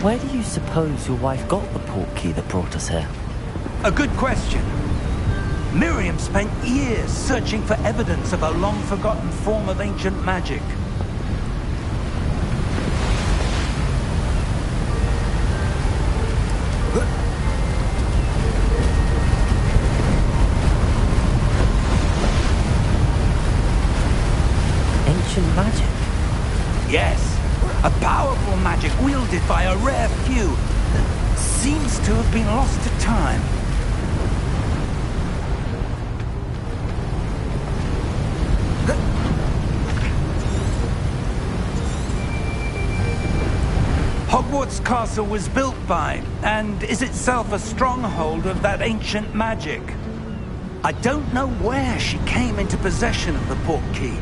Where do you suppose your wife got the portkey that brought us here? A good question. Miriam spent years searching for evidence of a long-forgotten form of ancient magic. Ancient magic? Yes, a powerful magic wielded by a rare few that seems to have been lost to time. Hogwarts Castle was built by, and is itself a stronghold of that ancient magic. I don't know where she came into possession of the portkey,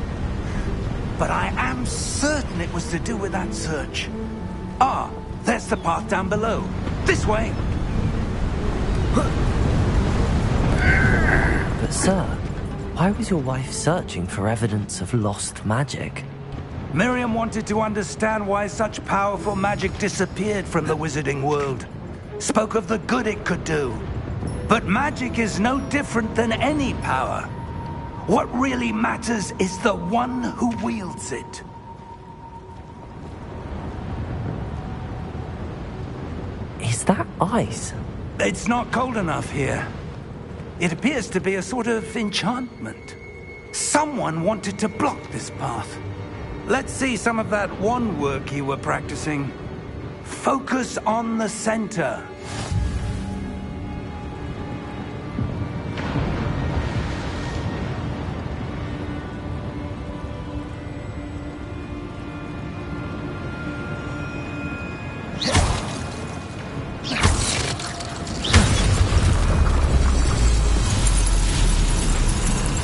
but I am certain it was to do with that search. Ah, there's the path down below. This way! But sir, why was your wife searching for evidence of lost magic? Miriam wanted to understand why such powerful magic disappeared from the wizarding world. Spoke of the good it could do. But magic is no different than any power. What really matters is the one who wields it. Is that ice? It's not cold enough here. It appears to be a sort of enchantment. Someone wanted to block this path. Let's see some of that wand work you were practicing. Focus on the center.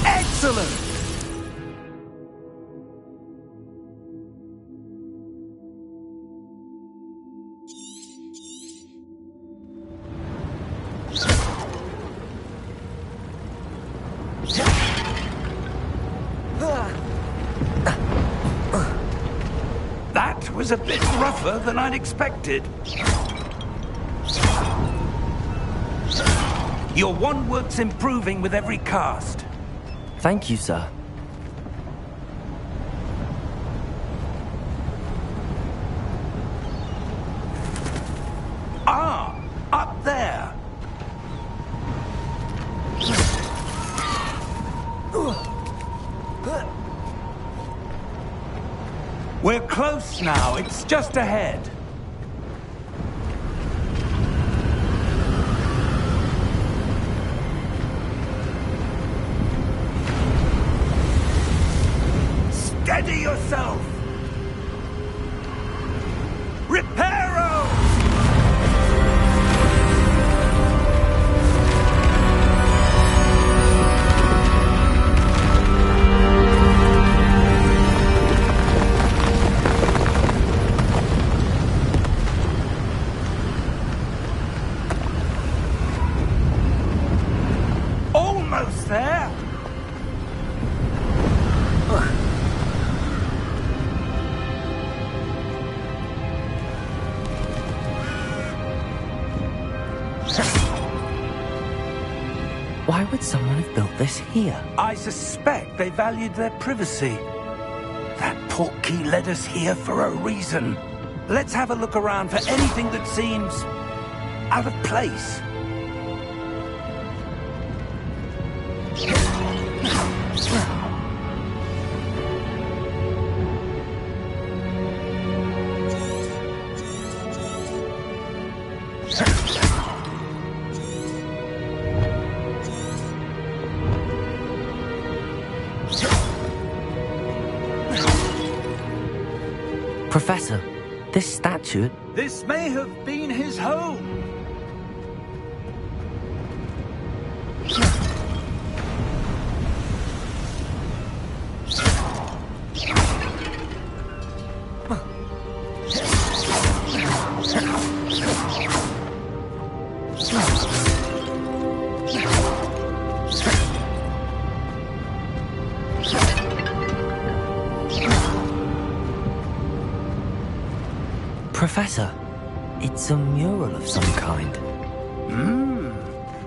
Excellent! That was a bit rougher than I'd expected. Your wand work's improving with every cast. Thank you, sir. Ah, up there. We're close now. It's just ahead. Steady yourself! Reparo! Almost there! Why would someone have built this here? I suspect they valued their privacy. That portkey led us here for a reason. Let's have a look around for anything that seems out of place. Professor, this statue... This may have been his home. Professor, It's a mural of some kind.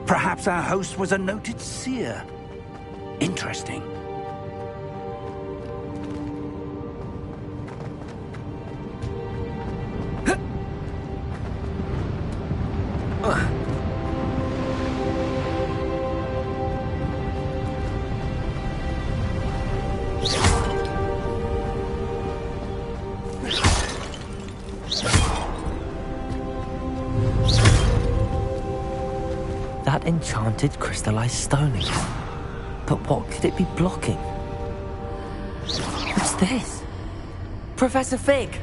Perhaps our host was a noted seer. Interesting. That enchanted crystallized stone again. But what could it be blocking? What's this? Professor Fig!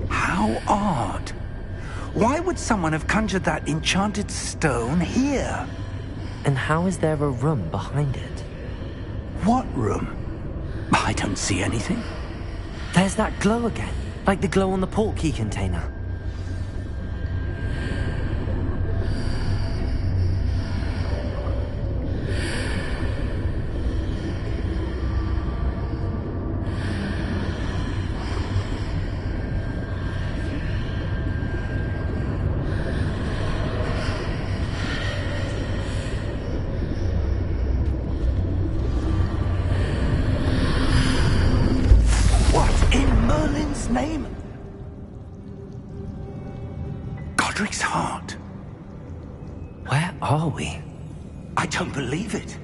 How odd. Why would someone have conjured that enchanted stone here? And how is there a room behind it? What room? I don't see anything. There's that glow again, like the glow on the portkey container. Name? Godric's heart. Where are we? I don't believe it.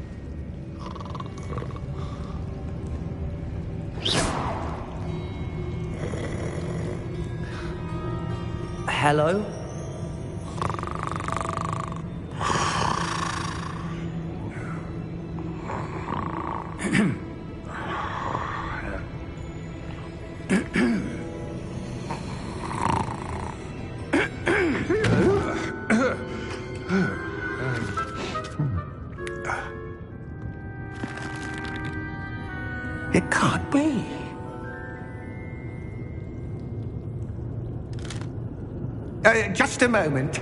Hello? It can't be. Just a moment.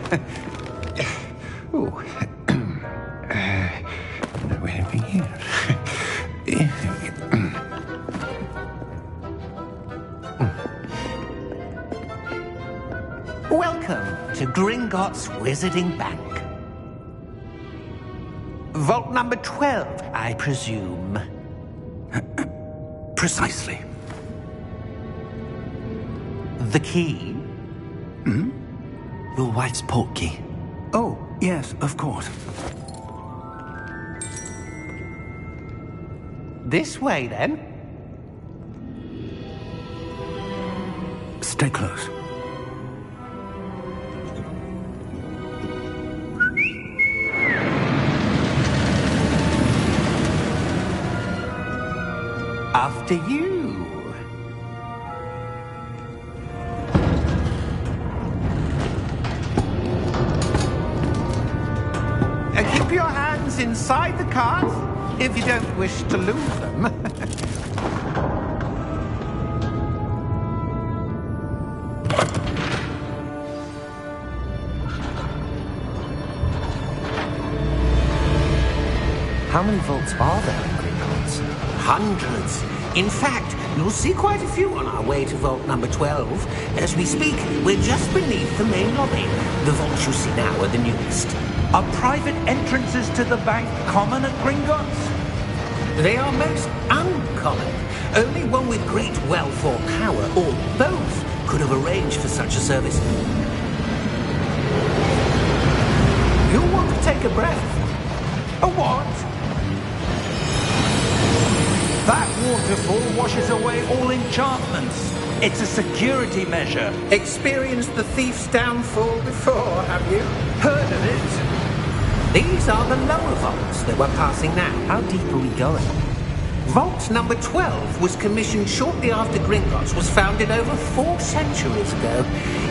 Oh. Where are we here? Welcome to Gringotts Wizarding Bank. Vault number 12, I presume. Precisely. The key? Your wife's portkey. Oh, yes, of course. This way, then. Stay close. After you. Keep your hands inside the cart if you don't wish to lose them. How many vaults are there in Gringotts? Hundreds. In fact, you'll see quite a few on our way to vault number 12. As we speak, we're just beneath the main lobby. The vaults you see now are the newest. Are private entrances to the bank common at Gringotts? They are most uncommon. Only one with great wealth or power, or both, could have arranged for such a service. You'll want to take a breath. A what? That waterfall washes away all enchantments. It's a security measure. Experienced the thief's downfall before, have you? Heard of it? These are the lower vaults that we're passing now. How deep are we going? Vault number 12 was commissioned shortly after Gringotts was founded over 4 centuries ago.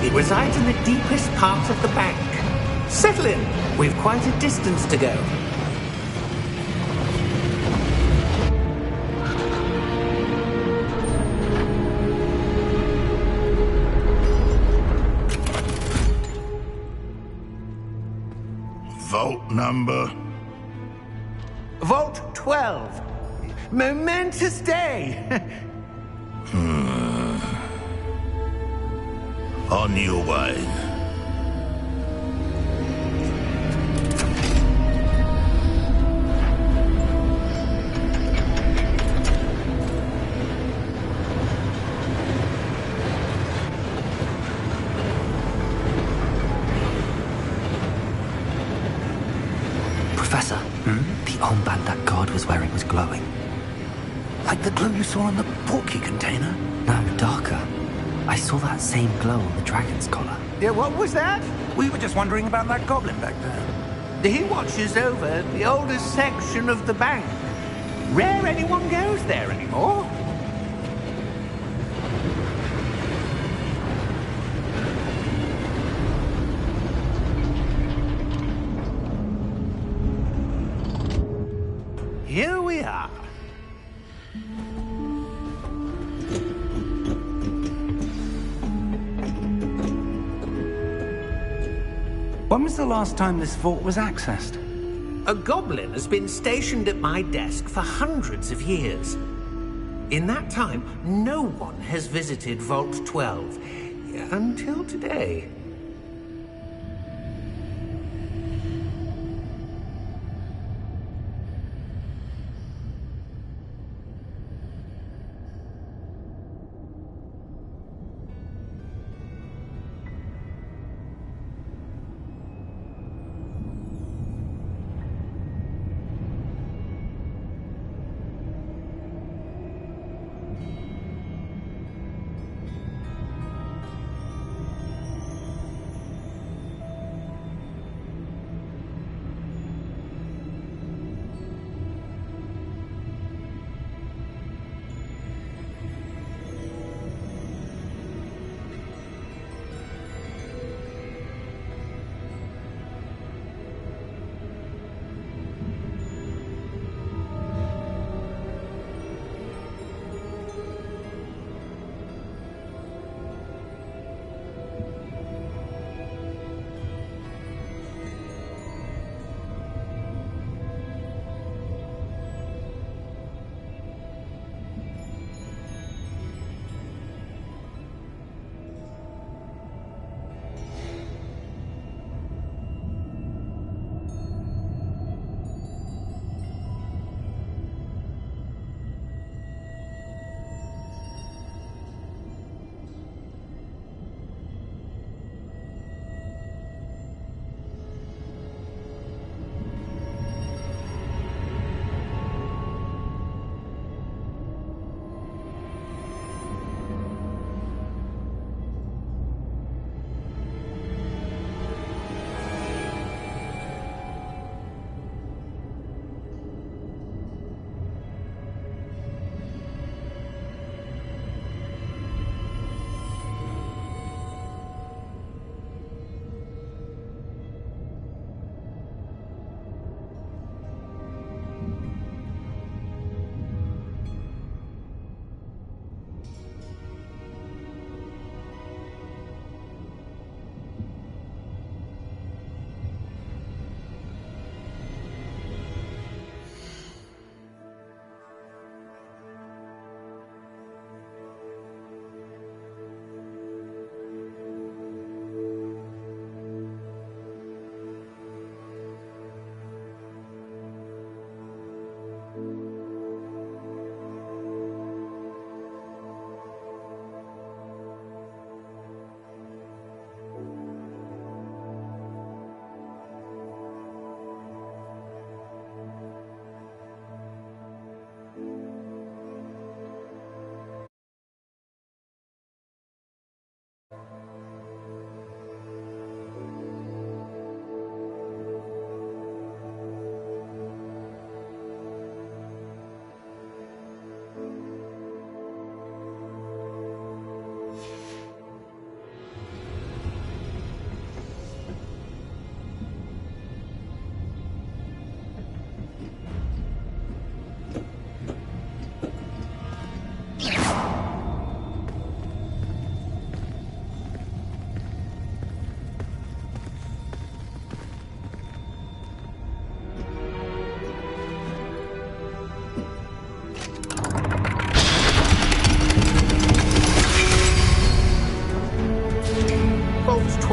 It resides in the deepest part of the bank. Settle in. We've quite a distance to go. vault number? Vault 12. Momentous day. On your way. Professor, the armband that guard was wearing was glowing. Like the glow you saw in the portkey container? No, darker. I saw that same glow on the dragon's collar. Yeah, what was that? We were just wondering about that goblin back there. He watches over the oldest section of the bank. Rare anyone goes there anymore. Here we are. When was the last time this vault was accessed? A goblin has been stationed at my desk for hundreds of years. In that time, no one has visited Vault 12. Until today.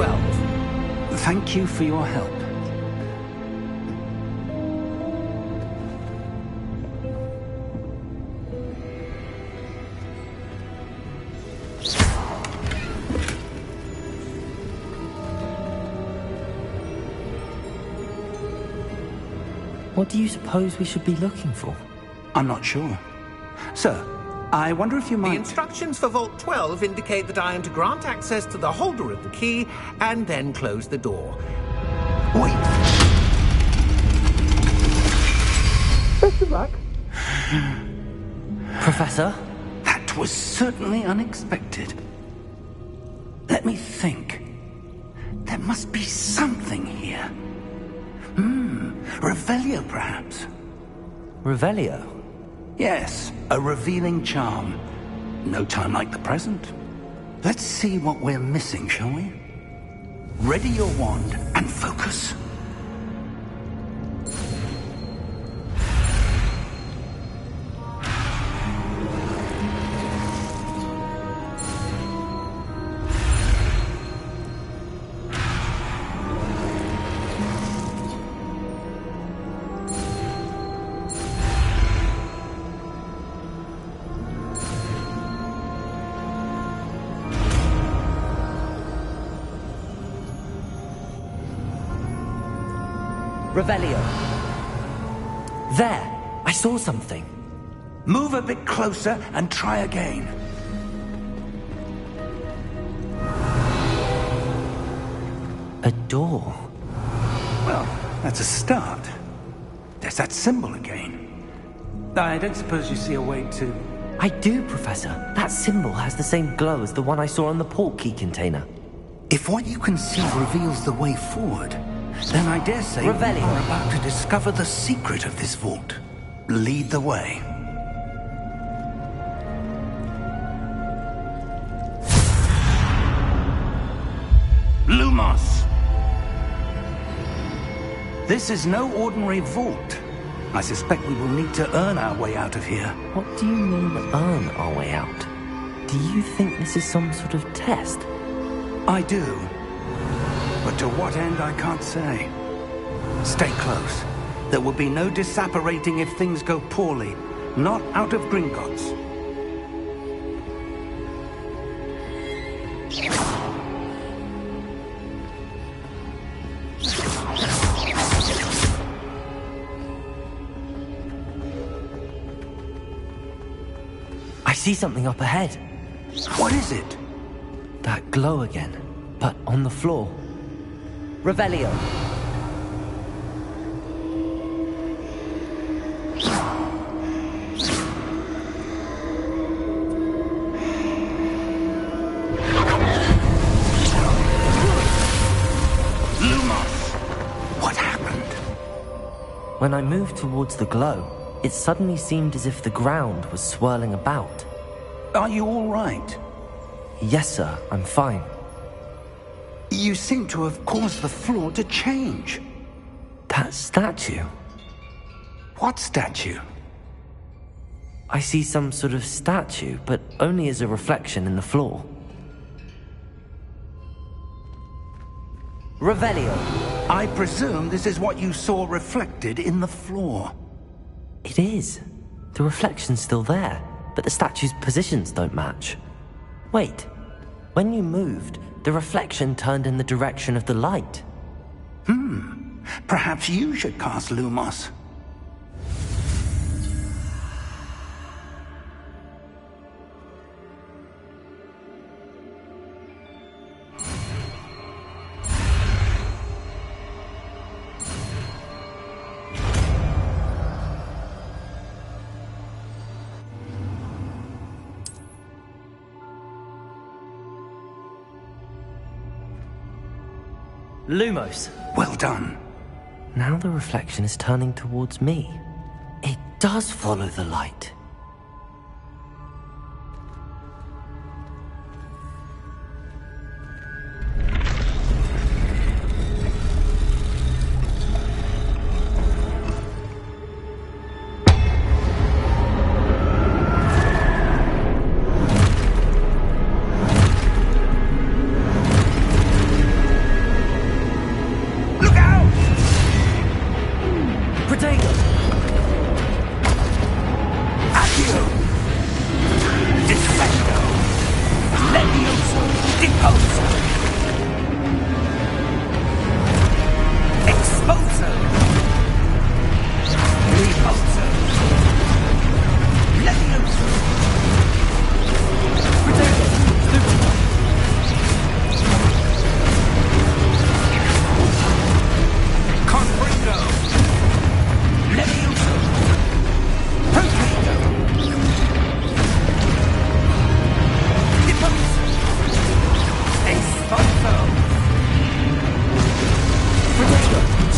12. Thank you for your help. What do you suppose we should be looking for? I'm not sure. Sir, I wonder if you The might... instructions for Vault 12 indicate that I am to grant access to the holder of the key and then close the door. Wait! Best of luck. Professor? That was certainly unexpected. Let me think. There must be something here. Revelio, perhaps? Revelio? Yes, a revealing charm. No time like the present. Let's see what we're missing, shall we? Ready your wand and focus. Revelio. There! I saw something. Move a bit closer and try again. A door. Well, that's a start. There's that symbol again. I don't suppose you see a way to... I do, Professor. That symbol has the same glow as the one I saw on the port key container. If what you can see reveals the way forward, then I dare say Revelio. we're about to discover the secret of this vault. Lead the way. Lumos! This is no ordinary vault. I suspect we will need to earn our way out of here. What do you mean, earn our way out? Do you think this is some sort of test? I do. But to what end, I can't say. Stay close. There will be no disapparating if things go poorly. Not out of Gringotts. I see something up ahead. What is it? That glow again, but on the floor. Revelio. Lumos! What happened? When I moved towards the glow, it suddenly seemed as if the ground was swirling about. Are you all right? Yes, sir, I'm fine. You seem to have caused the floor to change. That statue. What statue? I see some sort of statue, but only as a reflection in the floor. Revelio. I presume this is what you saw reflected in the floor. It is. The reflection's still there, but the statue's positions don't match. Wait. When you moved, the reflection turned in the direction of the light. Perhaps you should cast Lumos. Lumos. Well done. Now the reflection is turning towards me. It does follow the light.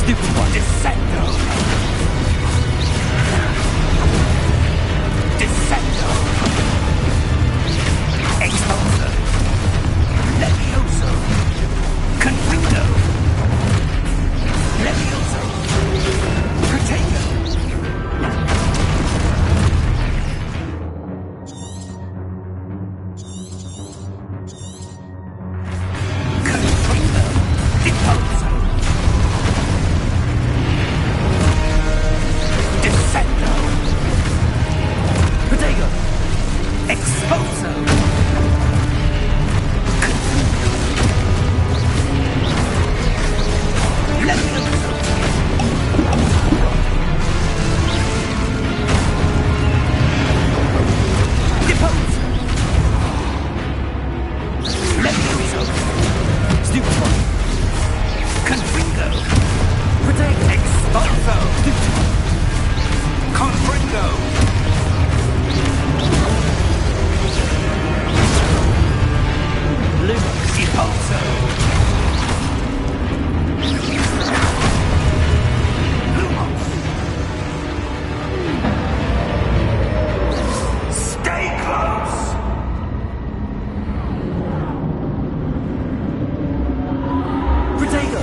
Stupid one. Descendo. Descendo. Expulso. Levioso. Confringo. Levioso. Protego. Confringo. Expulso. Descendo. Protego. Expulso. Levioso. Deposo. Levioso. Stupid one. Confringo. Protego. Expulso. Stupid one. Confringo. Lumos. Expulso. Lumos. Stay close. Protego!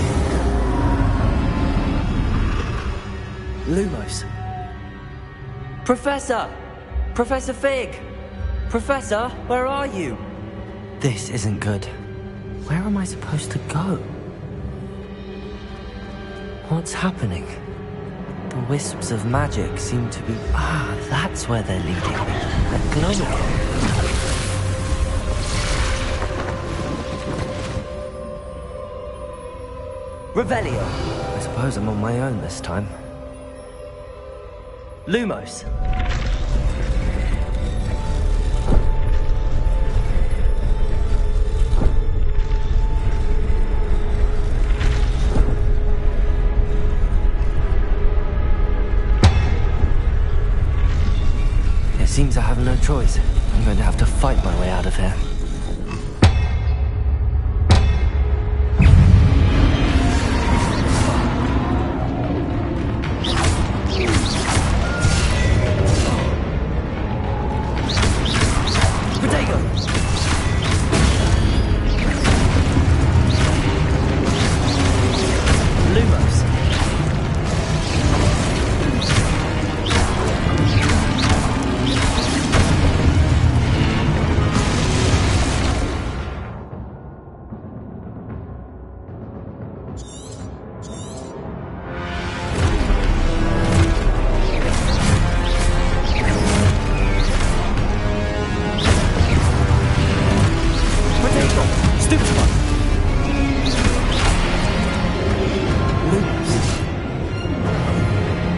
Lumos. Professor! Professor Fig! Professor, where are you? This isn't good. Where am I supposed to go? What's happening? The wisps of magic seem to be... Ah, that's where they're leading me. That glow again. Revelio. I suppose I'm on my own this time. Lumos. It seems I have no choice. I'm going to have to fight my way out of here. Protego! Lumos. Stupid one. Lumos. Protego.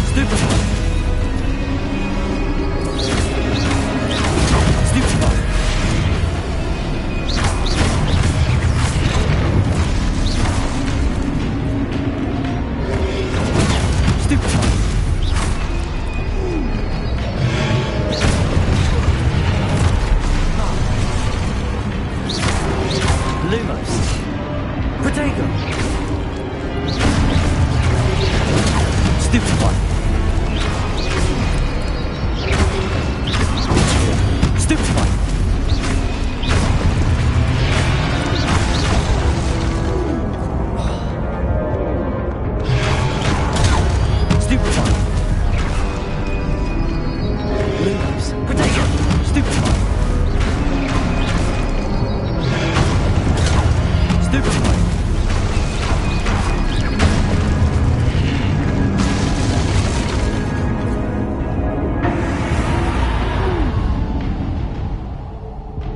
Stupid one. Stupid one. Stupid one. Lumos. Protego. Stupid one. Stupid one. Stupid one. Lumos. Protego. Stupid one. Stupid one.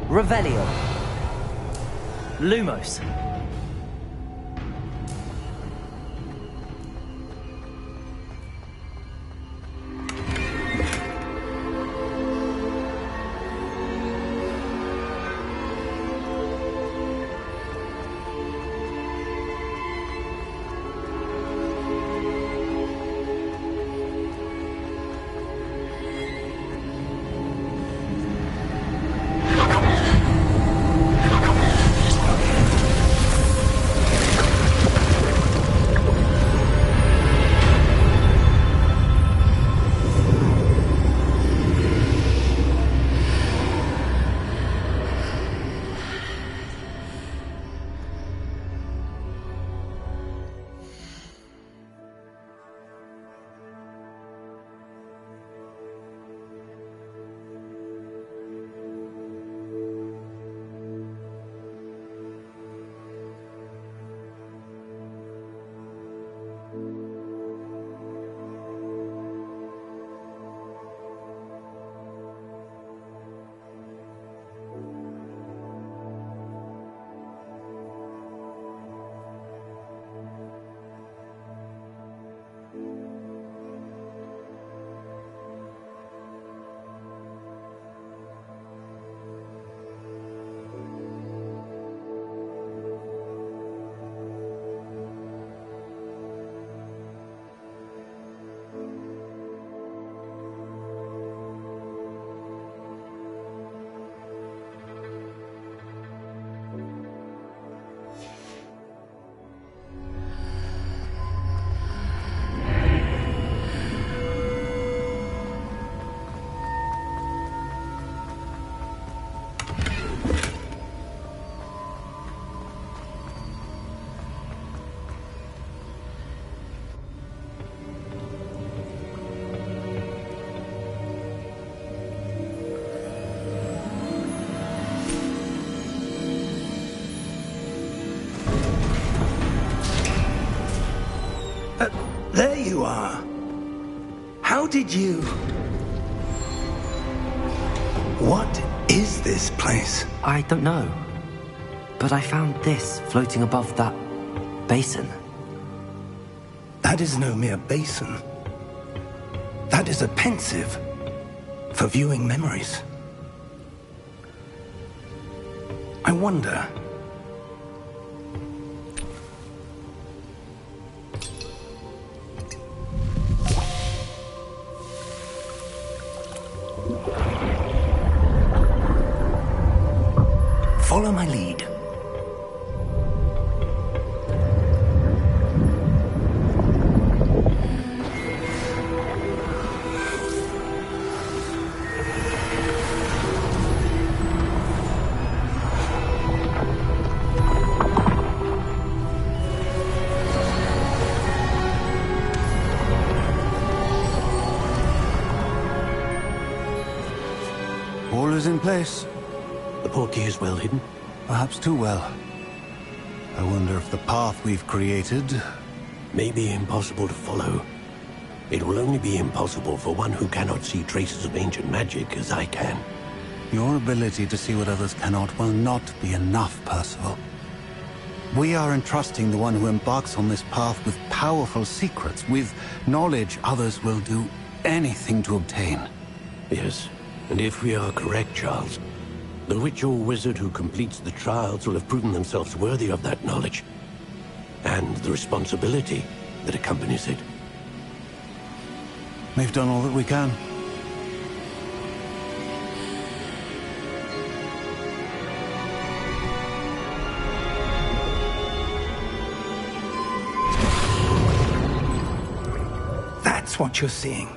Revelio. Lumos. There you are. How did you... What is this place? I don't know. But I found this floating above that basin. That is no mere basin. That is a pensive for viewing memories. I wonder... Follow my lead. All is in place. The portkey is well hidden. Perhaps too well. I wonder if the path we've created... May be impossible to follow. It will only be impossible for one who cannot see traces of ancient magic as I can. Your ability to see what others cannot will not be enough, Percival. We are entrusting the one who embarks on this path with powerful secrets, with knowledge others will do anything to obtain. Yes, and if we are correct, Charles, the witch or wizard who completes the trials will have proven themselves worthy of that knowledge, and the responsibility that accompanies it. We've done all that we can. That's what you're seeing.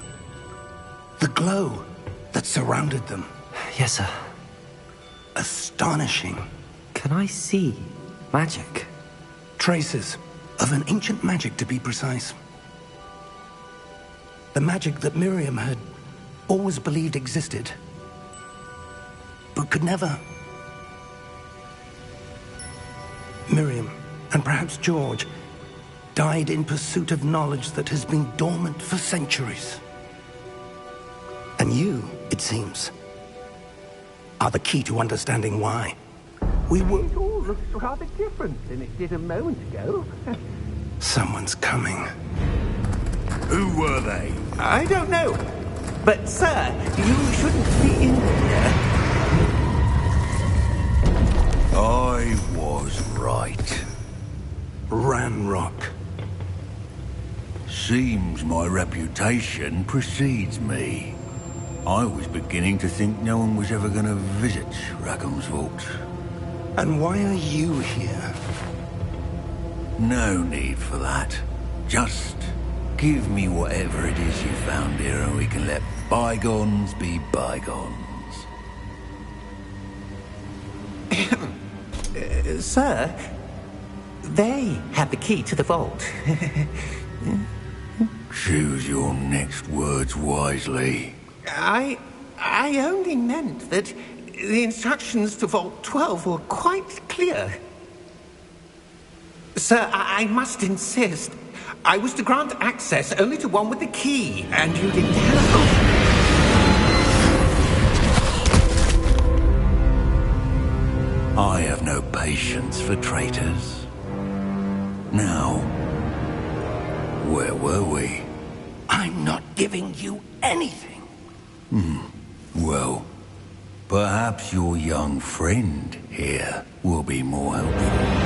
The glow that surrounded them. Yes, sir. Astonishing. Can I see magic? Traces of an ancient magic, to be precise. The magic that Miriam had always believed existed, but could never. Miriam, and perhaps George, died in pursuit of knowledge that has been dormant for centuries. And you, it seems, are the key to understanding why. We were... It all looks rather different than it did a moment ago. Someone's coming. Who were they? I don't know. But, sir, you shouldn't be in here. I was right. Ranrock. Seems my reputation precedes me. I was beginning to think no one was ever going to visit Rackham's Vault. And why are you here? No need for that. Just give me whatever it is you found here and we can let bygones be bygones. Sir, they have the key to the vault. Choose your next words wisely. I only meant that the instructions to Vault 12 were quite clear. Sir, I must insist. I was to grant access only to one with the key, and you didn't have... I have no patience for traitors. Now, where were we? I'm not giving you anything. Well, perhaps your young friend here will be more helpful.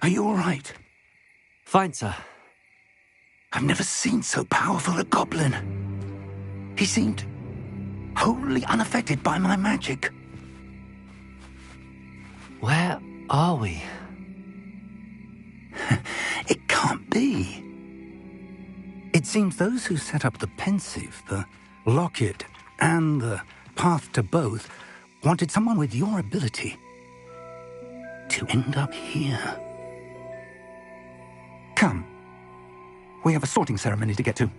Are you all right? Fine, sir. I've never seen so powerful a goblin. He seemed wholly unaffected by my magic. Where are we? It can't be. It seems those who set up the pensive, the locket, and the path to both wanted someone with your ability to end up here. Come. We have a sorting ceremony to get to.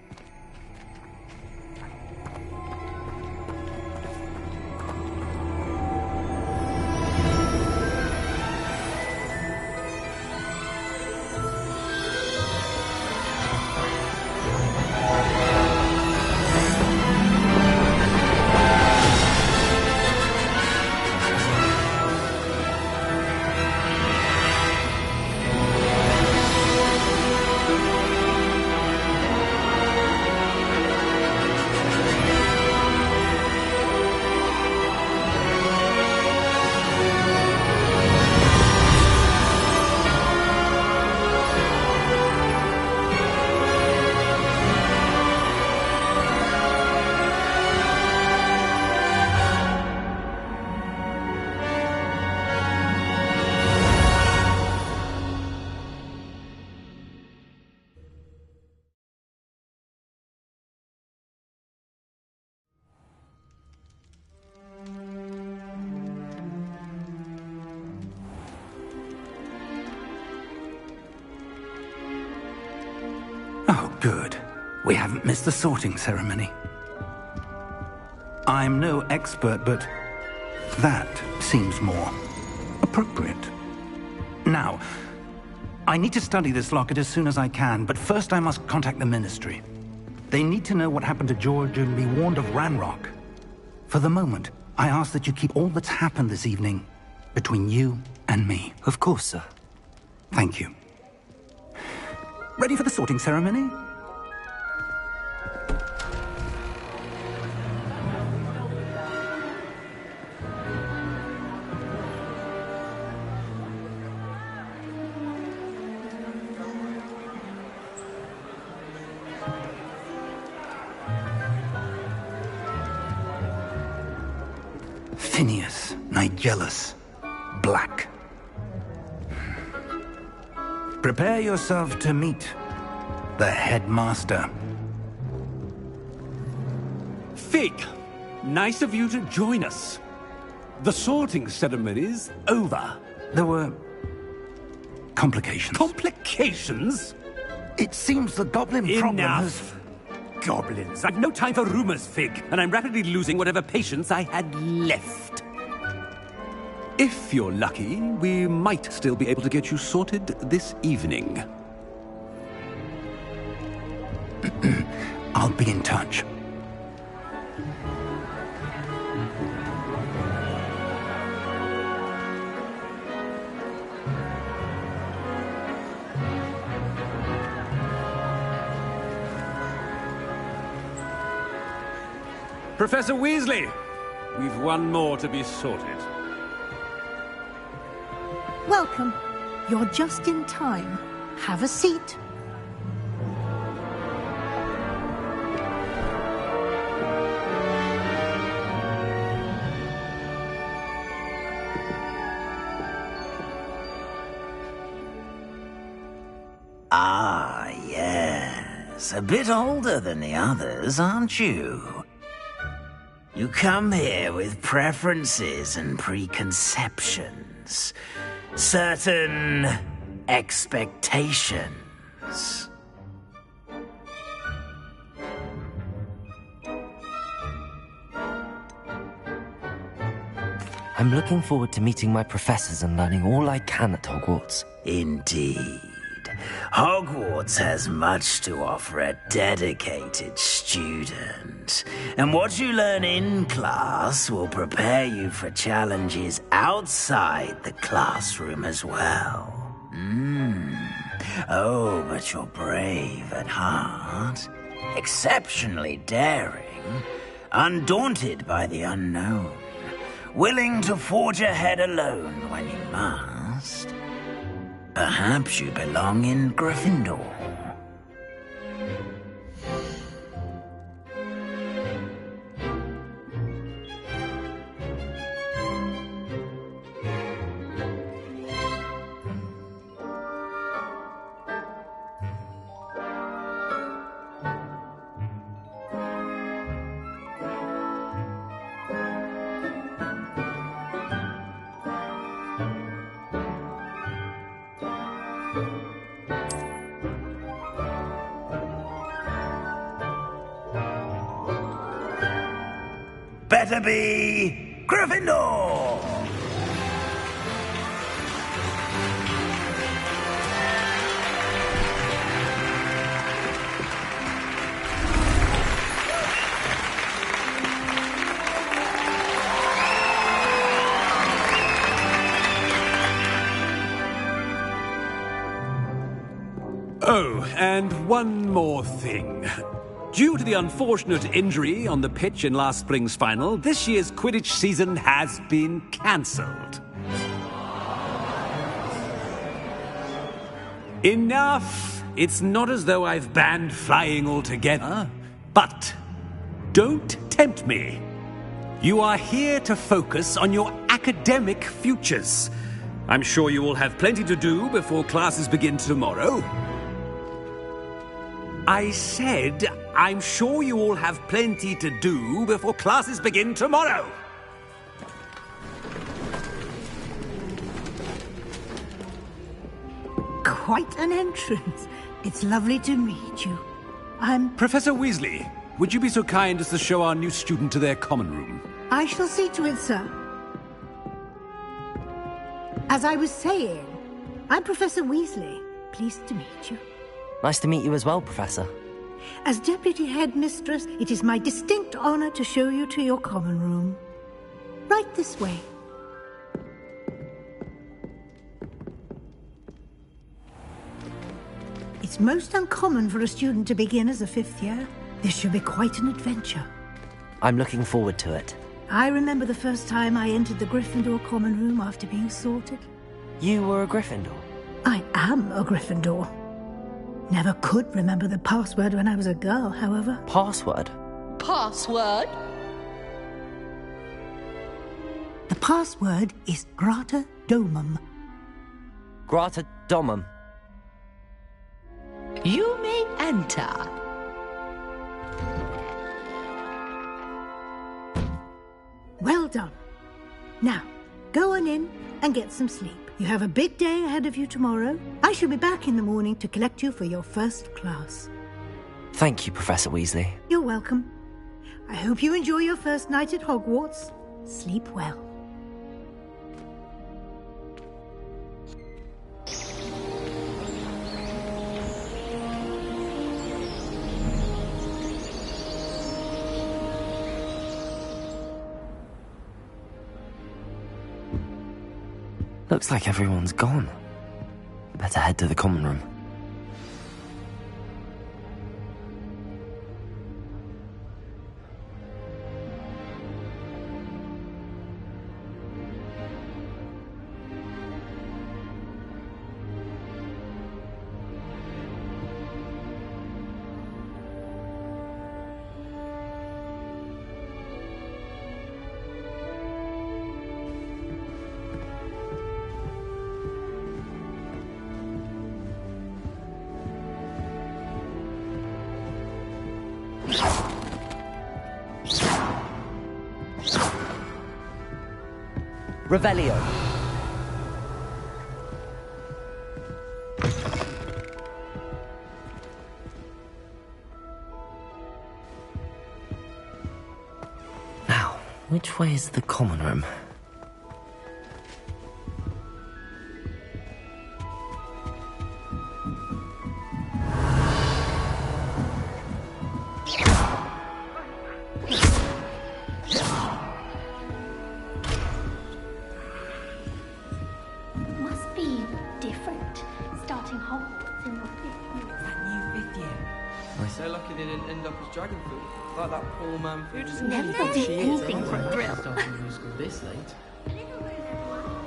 Oh, good. We haven't missed the sorting ceremony. I'm no expert, but that seems more appropriate. Now, I need to study this locket as soon as I can, but first I must contact the Ministry. They need to know what happened to George and be warned of Ranrock. For the moment, I ask that you keep all that's happened this evening between you and me. Of course, sir. Thank you. Ready for the sorting ceremony? Phineas, Nigellus, Black. Prepare yourself to meet the headmaster. Fig, nice of you to join us. The sorting ceremony's over. There were complications. Complications? It seems the goblin problem has... Enough! Goblins. I've no time for rumors, Fig, and I'm rapidly losing whatever patience I had left. If you're lucky, we might still be able to get you sorted this evening. I'll be in touch. Professor Weasley, we've one more to be sorted. Welcome. You're just in time. Have a seat. Ah, yes. A bit older than the others, aren't you? You come here with preferences and preconceptions. Certain expectations. I'm looking forward to meeting my professors and learning all I can at Hogwarts. Indeed. Hogwarts has much to offer a dedicated student. And what you learn in class will prepare you for challenges outside the classroom as well. Oh, but you're brave at heart, exceptionally daring, undaunted by the unknown, willing to forge ahead alone when you must. Perhaps you belong in Gryffindor. Better be Gryffindor! Oh, and one more thing. Due to the unfortunate injury on the pitch in last spring's final, this year's Quidditch season has been cancelled. Enough! It's not as though I've banned flying altogether, but don't tempt me. You are here to focus on your academic futures. I'm sure you will have plenty to do before classes begin tomorrow. I said, I'm sure you all have plenty to do before classes begin tomorrow. Quite an entrance. It's lovely to meet you. I'm... Professor Weasley, would you be so kind as to show our new student to their common room? I shall see to it, sir. As I was saying, I'm Professor Weasley. Pleased to meet you. Nice to meet you as well, Professor. As Deputy Headmistress, it is my distinct honor to show you to your common room. Right this way. It's most uncommon for a student to begin as a fifth year. This should be quite an adventure. I'm looking forward to it. I remember the first time I entered the Gryffindor common room after being sorted. You were a Gryffindor? I am a Gryffindor. Never could remember the password when I was a girl, however. Password? Password? The password is Grata Domum. Grata Domum. You may enter. Well done. Now, go on in and get some sleep. You have a big day ahead of you tomorrow. I shall be back in the morning to collect you for your first class. Thank you, Professor Weasley. You're welcome. I hope you enjoy your first night at Hogwarts. Sleep well. Looks like everyone's gone. Better head to the common room. Revelio. Now, which way is the common room?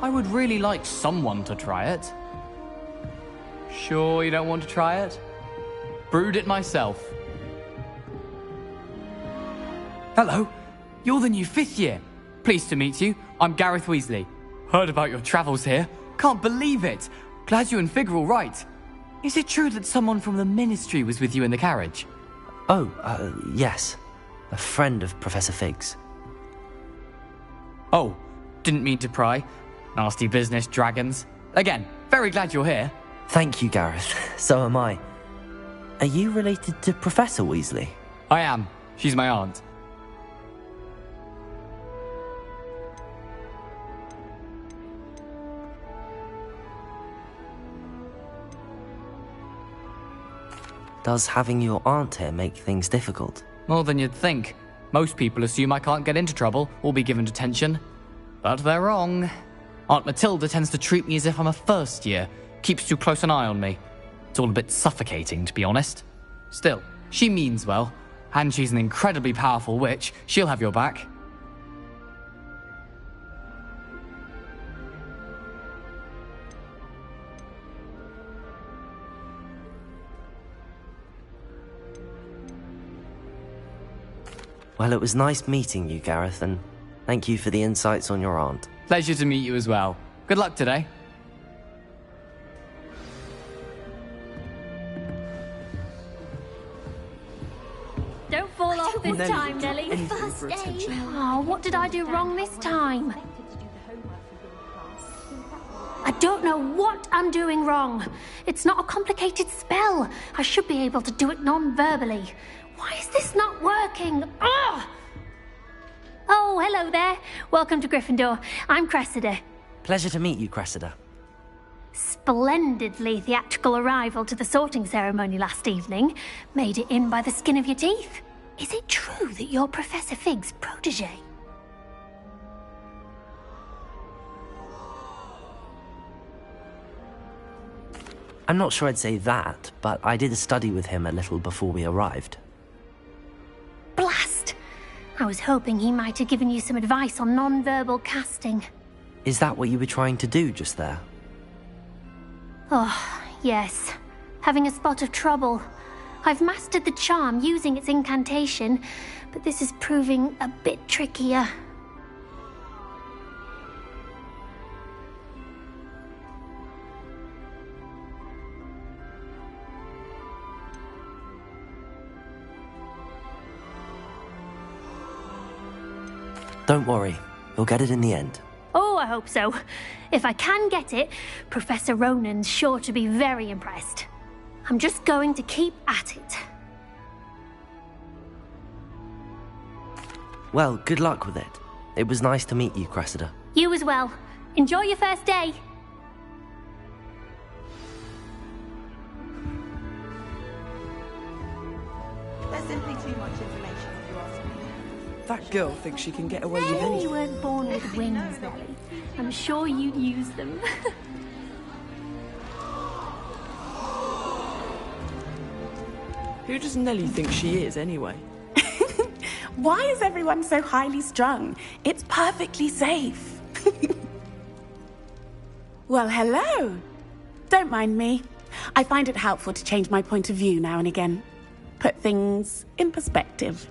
I would really like someone to try it. Sure you don't want to try it? Brewed it myself. Hello, you're the new 5th year. Pleased to meet you. I'm Gareth Weasley. Heard about your travels here. Can't believe it. Glad you and Fig are all right. Is it true that someone from the Ministry was with you in the carriage? Oh, yes. A friend of Professor Fig's. Oh, didn't mean to pry. Nasty business, dragons. Again, very glad you're here. Thank you, Gareth. So am I. Are you related to Professor Weasley? I am. She's my aunt. Does having your aunt here make things difficult? More than you'd think. Most people assume I can't get into trouble or be given detention. But they're wrong. Aunt Matilda tends to treat me as if I'm a first year. Keeps too close an eye on me. It's all a bit suffocating, to be honest. Still, she means well. And she's an incredibly powerful witch. She'll have your back. Well, it was nice meeting you, Gareth, and thank you for the insights on your aunt. Pleasure to meet you as well. Good luck today. Don't fall off this time, Nelly. First day. Oh, what did I do wrong this time? I don't know what I'm doing wrong. It's not a complicated spell. I should be able to do it non-verbally. Why is this not working? Ugh! Oh, hello there. Welcome to Gryffindor. I'm Cressida. Pleasure to meet you, Cressida. Splendidly theatrical arrival to the sorting ceremony last evening. Made it in by the skin of your teeth. Is it true that you're Professor Fig's protege? I'm not sure I'd say that, but I did study with him a little before we arrived. Blast! I was hoping he might have given you some advice on non-verbal casting. Is that what you were trying to do just there? Oh, yes. Having a spot of trouble. I've mastered the charm using its incantation, but this is proving a bit trickier. Don't worry, you'll get it in the end. Oh, I hope so. If I can get it, Professor Ronan's sure to be very impressed. I'm just going to keep at it. Well, good luck with it. It was nice to meet you, Cressida. You as well. Enjoy your first day. There's simply too much information, if you ask me. That girl thinks she can get away with You anything. weren't born with wings, Nelly. I'm sure you'd use them. Who does Nelly think she is, anyway? Why is everyone so highly strung? It's perfectly safe. Well, hello. Don't mind me. I find it helpful to change my point of view now and again. Put things in perspective.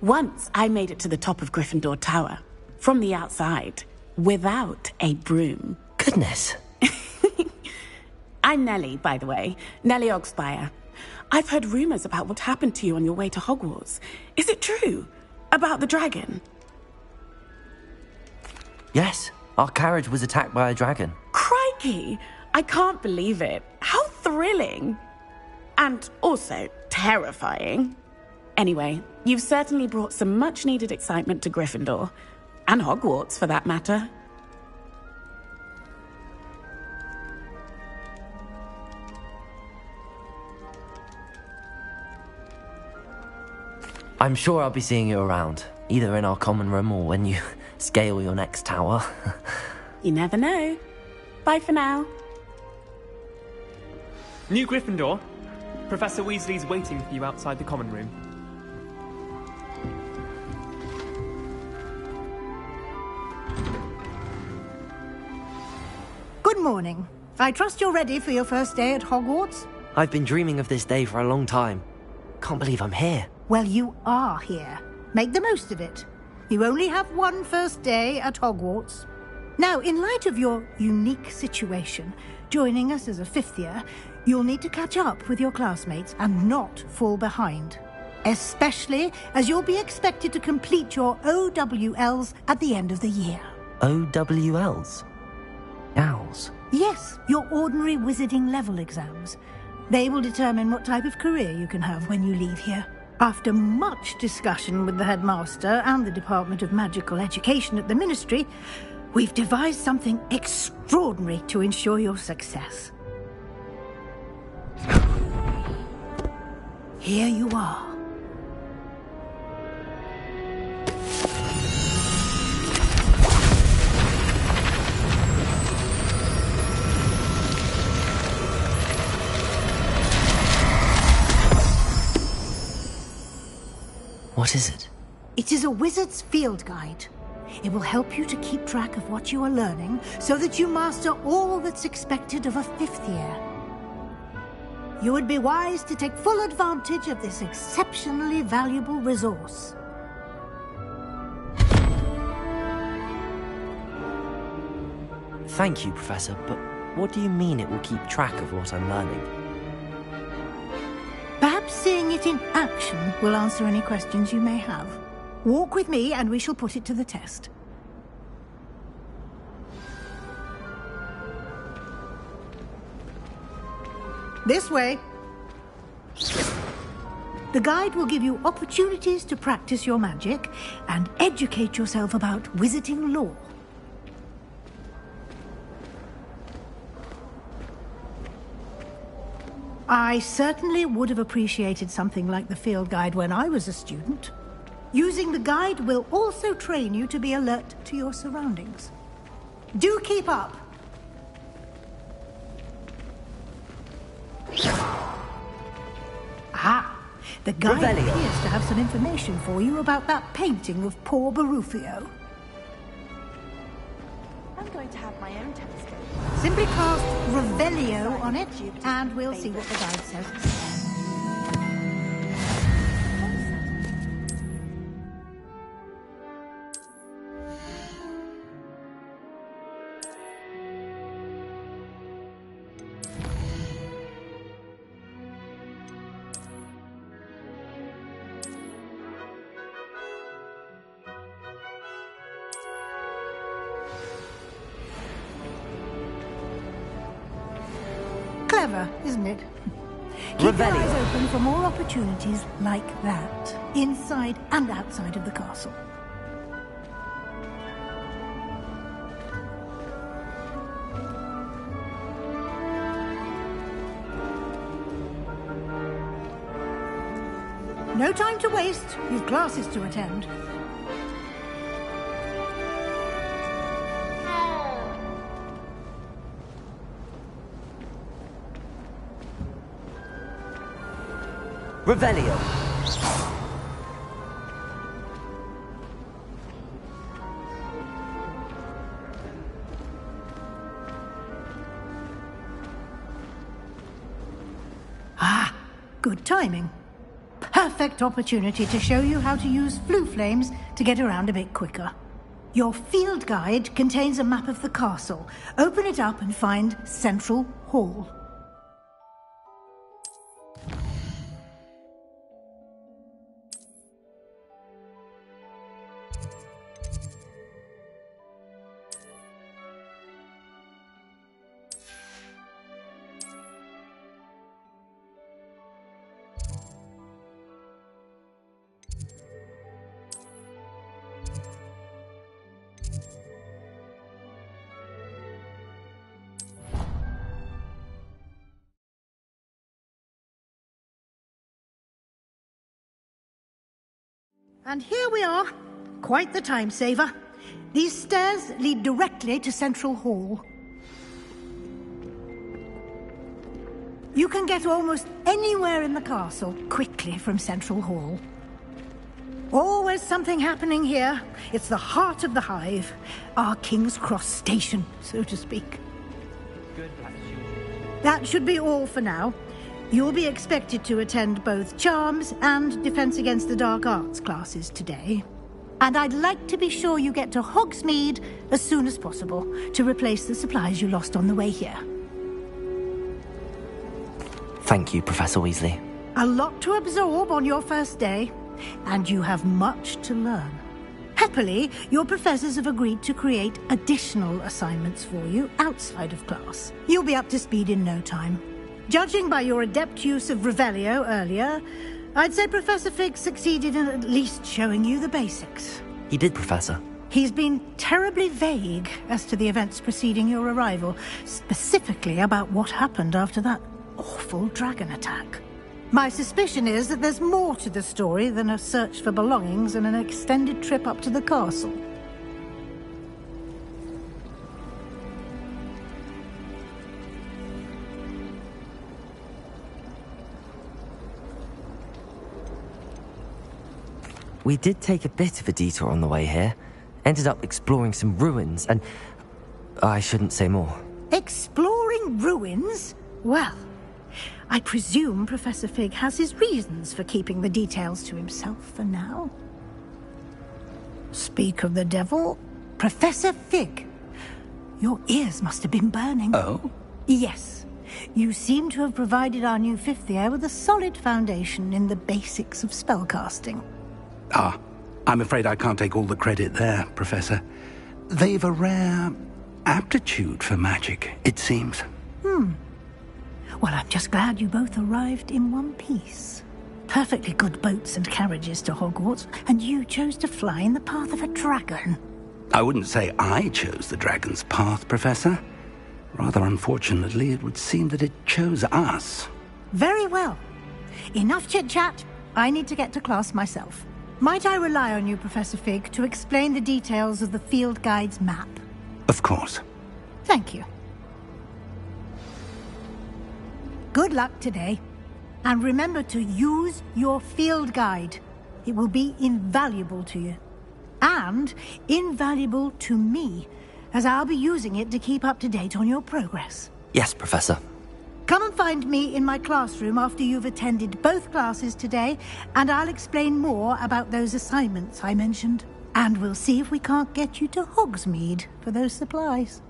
Once I made it to the top of Gryffindor Tower, from the outside, without a broom. Goodness. I'm Nelly, by the way. Nelly Ogspire. I've heard rumors about what happened to you on your way to Hogwarts. Is it true? About the dragon? Yes, our carriage was attacked by a dragon. Crikey! I can't believe it. How thrilling! And also terrifying. Anyway, you've certainly brought some much-needed excitement to Gryffindor. And Hogwarts, for that matter. I'm sure I'll be seeing you around, either in our common room or when you scale your next tower. You never know. Bye for now. New Gryffindor. Professor Weasley's waiting for you outside the common room. Good morning. I trust you're ready for your first day at Hogwarts? I've been dreaming of this day for a long time. Can't believe I'm here. Well, you are here. Make the most of it. You only have one first day at Hogwarts. Now, in light of your unique situation, joining us as a fifth year, you'll need to catch up with your classmates and not fall behind. Especially as you'll be expected to complete your OWLs at the end of the year. OWLs? Owls? Yes, your ordinary wizarding level exams. They will determine what type of career you can have when you leave here. After much discussion with the headmaster and the Department of Magical Education at the Ministry, we've devised something extraordinary to ensure your success. Here you are. What is it? It is a wizard's field guide. It will help you to keep track of what you are learning so that you master all that's expected of a fifth year. You would be wise to take full advantage of this exceptionally valuable resource. Thank you, Professor, but what do you mean it will keep track of what I'm learning? Perhaps seeing it in action will answer any questions you may have. Walk with me and we shall put it to the test. This way. The guide will give you opportunities to practice your magic and educate yourself about wizarding lore. I certainly would have appreciated something like the field guide when I was a student. Using the guide will also train you to be alert to your surroundings. Do keep up! Ah, the guide appears to have some information for you about that painting of poor Barufio. I'm going to have my own telescope. Simply cast Revelio on it, and we'll see what the guide says. Clever, isn't it? Keep your eyes open for more opportunities like that, inside and outside of the castle. No time to waste. You've classes to attend. Revelio. Ah, good timing. Perfect opportunity to show you how to use flue flames to get around a bit quicker. Your field guide contains a map of the castle. Open it up and find Central Hall. And here we are. Quite the time saver. These stairs lead directly to Central Hall. You can get almost anywhere in the castle quickly from Central Hall. Always something happening here. It's the heart of the hive. Our King's Cross station, so to speak. That should be all for now. You'll be expected to attend both Charms and Defense Against the Dark Arts classes today. And I'd like to be sure you get to Hogsmeade as soon as possible to replace the supplies you lost on the way here. Thank you, Professor Weasley. A lot to absorb on your first day, and you have much to learn. Happily, your professors have agreed to create additional assignments for you outside of class. You'll be up to speed in no time. Judging by your adept use of Revelio earlier, I'd say Professor Fig succeeded in at least showing you the basics. He did, Professor. He's been terribly vague as to the events preceding your arrival, specifically about what happened after that awful dragon attack. My suspicion is that there's more to the story than a search for belongings and an extended trip up to the castle. We did take a bit of a detour on the way here. Ended up exploring some ruins, and I shouldn't say more. Exploring ruins? Well, I presume Professor Fig has his reasons for keeping the details to himself for now. Speak of the devil, Professor Fig. Your ears must have been burning. Oh? Yes. You seem to have provided our new fifth year with a solid foundation in the basics of spellcasting. Ah, I'm afraid I can't take all the credit there, Professor. They've a rare aptitude for magic, it seems. Well, I'm just glad you both arrived in one piece. Perfectly good boats and carriages to Hogwarts, and you chose to fly in the path of a dragon. I wouldn't say I chose the dragon's path, Professor. Rather unfortunately, it would seem that it chose us. Very well. Enough chit-chat. I need to get to class myself. Might I rely on you, Professor Fig, to explain the details of the field guide's map? Of course. Thank you. Good luck today. And remember to use your field guide. It will be invaluable to you. And invaluable to me, as I'll be using it to keep up to date on your progress. Yes, Professor. Come and find me in my classroom after you've attended both classes today, and I'll explain more about those assignments I mentioned. And we'll see if we can't get you to Hogsmeade for those supplies.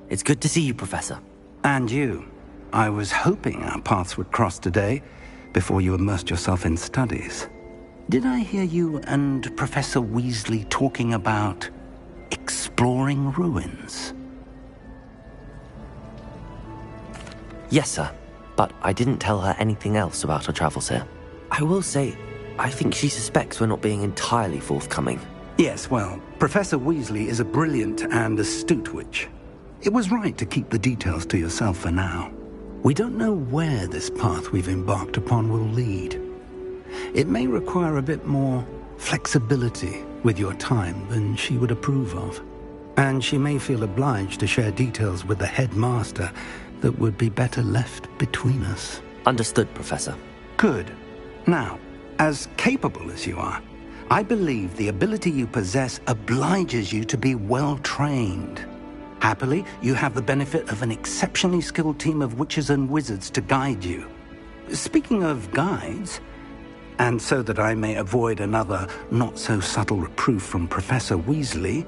It's good to see you, Professor. And you. I was hoping our paths would cross today, before you immersed yourself in studies. Did I hear you and Professor Weasley talking about exploring ruins? Yes, sir. But I didn't tell her anything else about our travels here. I will say, I think she suspects we're not being entirely forthcoming. Yes, well, Professor Weasley is a brilliant and astute witch. It was right to keep the details to yourself for now. We don't know where this path we've embarked upon will lead. It may require a bit more flexibility with your time than she would approve of. And she may feel obliged to share details with the headmaster that would be better left between us. Understood, Professor. Good. Now, as capable as you are, I believe the ability you possess obliges you to be well trained. Happily, you have the benefit of an exceptionally skilled team of witches and wizards to guide you. Speaking of guides, and so that I may avoid another not-so-subtle reproof from Professor Weasley,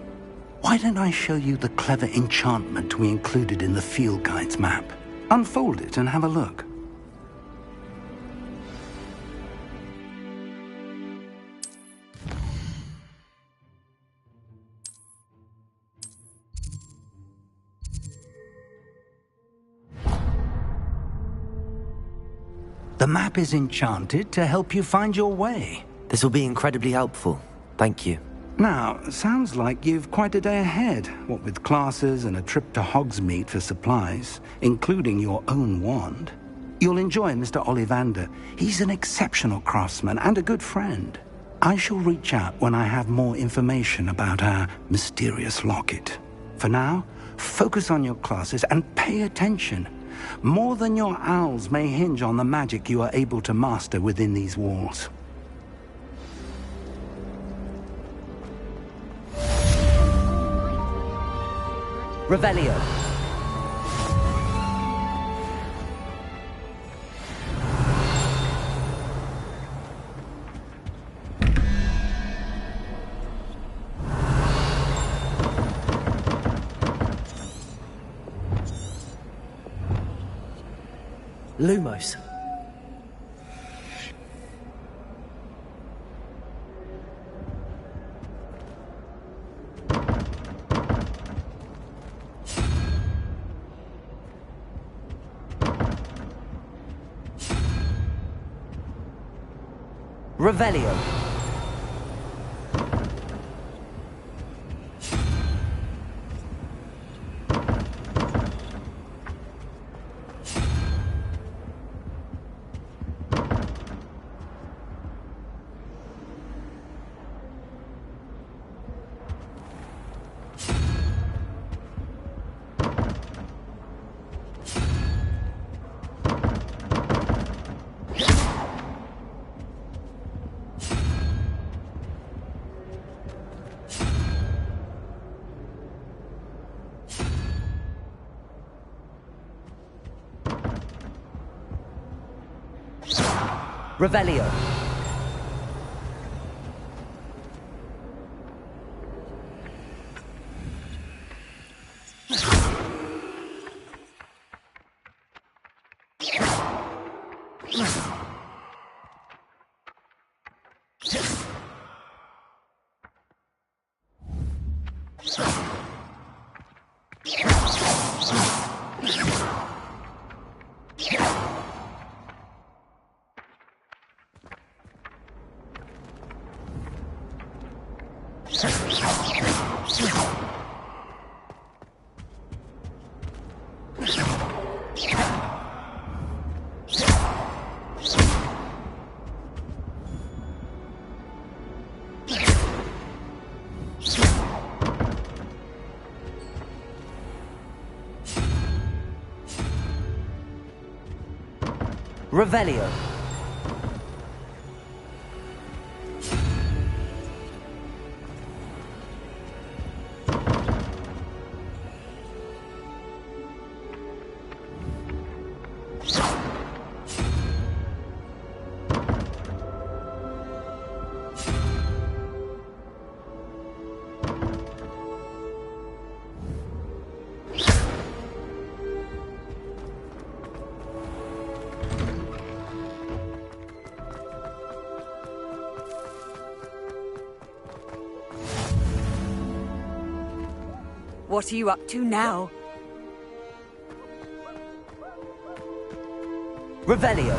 why don't I show you the clever enchantment we included in the field guide's map? Unfold it and have a look. The map is enchanted to help you find your way. This will be incredibly helpful. Thank you. Now, sounds like you've quite a day ahead, what with classes and a trip to Hogsmeade for supplies, including your own wand. You'll enjoy Mr. Ollivander. He's an exceptional craftsman and a good friend. I shall reach out when I have more information about our mysterious locket. For now, focus on your classes and pay attention. More than your owls may hinge on the magic you are able to master within these walls. Revelio. Lumos. Revelio. Revelio. Revelio. What are you up to now? Revelio.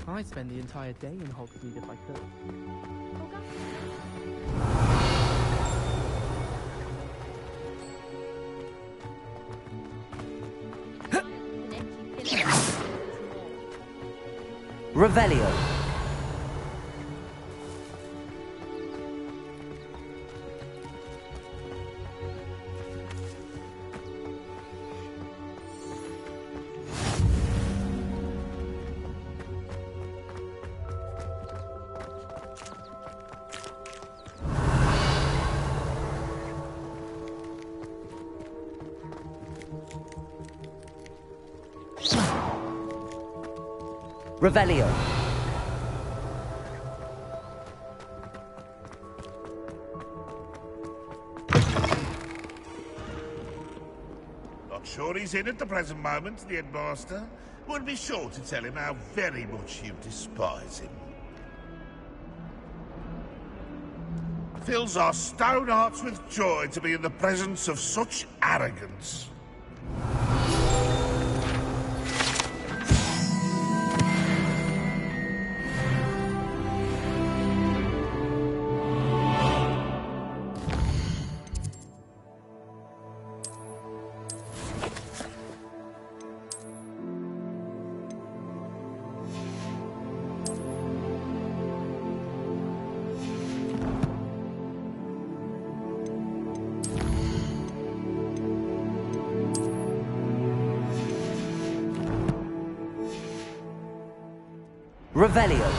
I'd spend the entire day in Hogsmeade if I could. Revelio. Revelio. Not sure he's in at the present moment, the headmaster. Would be sure to tell him how very much you despise him. Fills our stone hearts with joy to be in the presence of such arrogance. Revelio.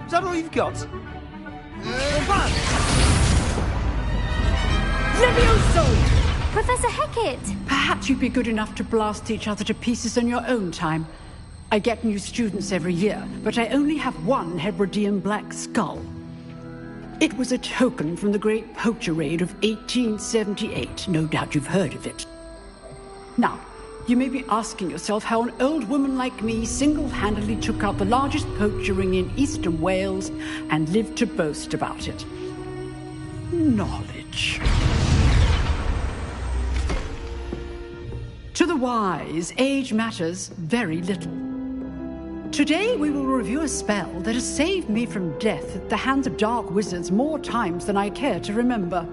Is that all you've got? Levioso! Professor Hecat! Perhaps you'd be good enough to blast each other to pieces on your own time. I get new students every year, but I only have one Hebridean black skull. It was a token from the Great Poacher Raid of 1878. No doubt you've heard of it. Now, you may be asking yourself how an old woman like me single-handedly took out the largest poacher ring in eastern Wales and lived to boast about it. Knowledge. To the wise, age matters very little. Today we will review a spell that has saved me from death at the hands of dark wizards more times than I care to remember.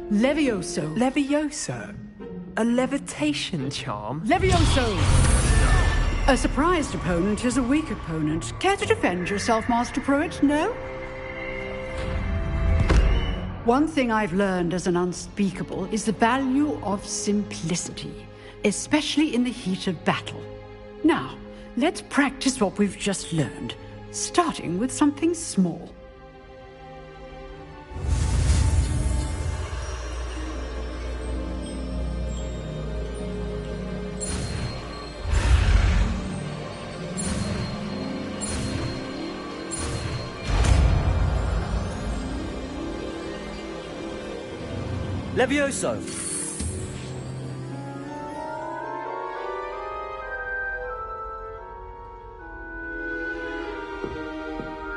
Levioso. Levioso? A levitation charm? Levioso! A surprised opponent is a weak opponent. Care to defend yourself, Master Pruitt? No? One thing I've learned as an unspeakable is the value of simplicity, especially in the heat of battle. Now, let's practice what we've just learned, starting with something small. Levioso!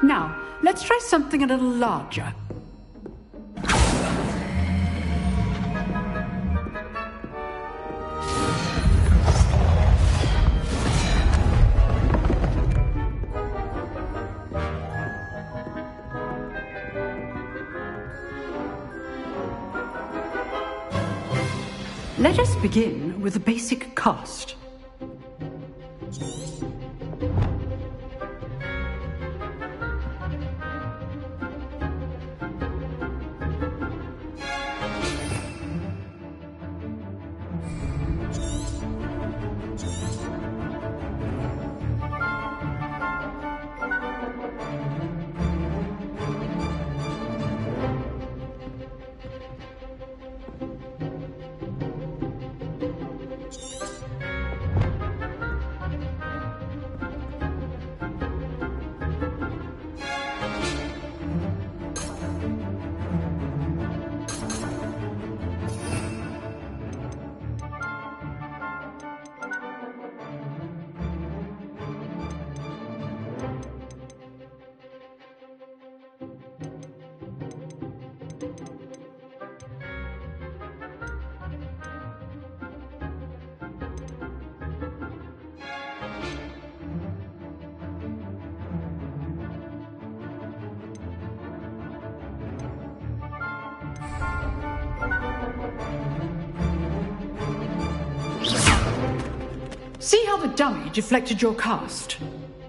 Now, let's try something a little larger. Let us begin with the basic cast. See how the dummy deflected your cast?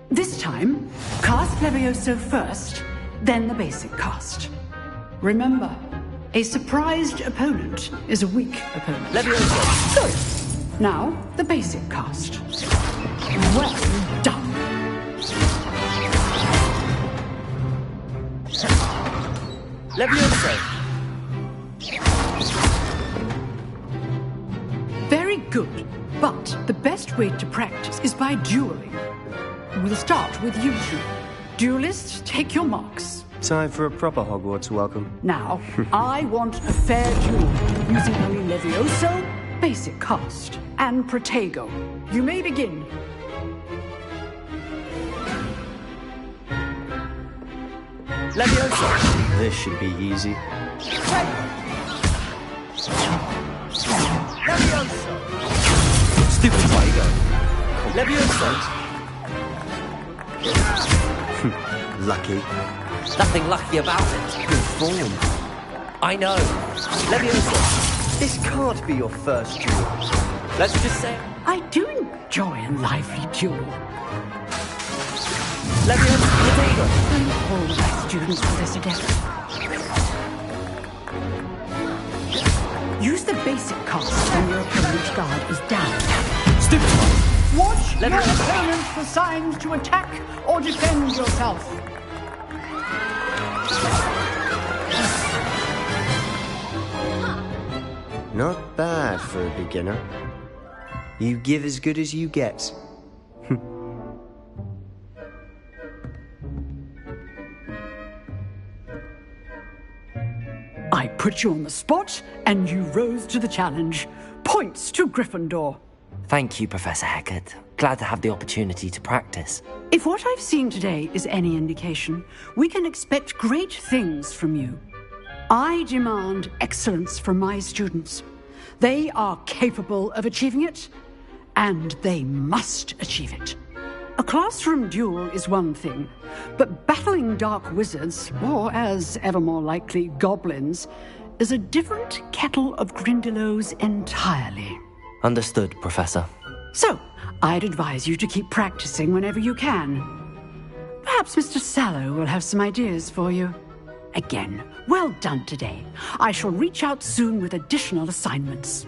This time, cast Levioso first, then the basic cast. Remember, a surprised opponent is a weak opponent. Levioso! Good. Now, the basic cast. Well done. Levioso! Very good. But the best way to practice is by dueling. We'll start with you two. Duelists, take your marks. Time for a proper Hogwarts welcome. Now, I want a fair duel, using only Levioso, basic cast, and Protego. You may begin. Levioso! This should be easy. Levioso! Stupid Tiger! Levioso! Lucky. Nothing lucky about it. Good form. I know. Leviosa. This can't be your first duel. Let's just say... I do enjoy a lively duel. Leviosa, potato. And all my students for this again. Use the basic cast when your opponent's guard is down. Stupid. Watch your opponent for signs to attack or defend yourself. Not bad for a beginner. You give as good as you get. I put you on the spot, and you rose to the challenge. Points to Gryffindor. Thank you, Professor Hecat. Glad to have the opportunity to practice. If what I've seen today is any indication, we can expect great things from you. I demand excellence from my students. They are capable of achieving it, and they must achieve it. A classroom duel is one thing, but battling dark wizards, or as ever more likely, goblins, is a different kettle of Grindylows entirely. Understood, Professor. So, I'd advise you to keep practicing whenever you can. Perhaps Mr. Sallow will have some ideas for you. Again, well done today. I shall reach out soon with additional assignments.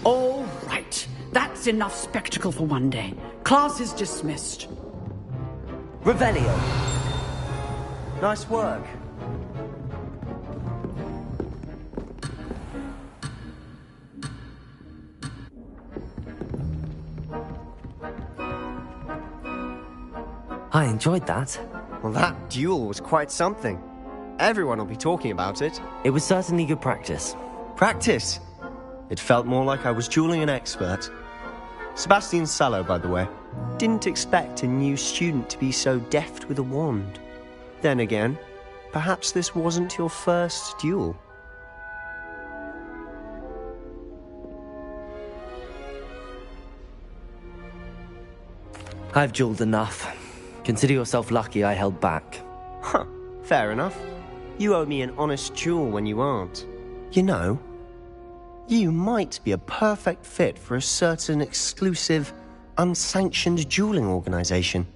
All right. That's enough spectacle for one day. Class is dismissed. Revelio. Nice work. I enjoyed that. Well, that duel was quite something. Everyone will be talking about it. It was certainly good practice. Practice? It felt more like I was dueling an expert. Sebastian Sallow, by the way. Didn't expect a new student to be so deft with a wand. Then again, perhaps this wasn't your first duel. I've dueled enough. Consider yourself lucky I held back. Huh, fair enough. You owe me an honest duel when you aren't. You know, you might be a perfect fit for a certain exclusive, unsanctioned dueling organization.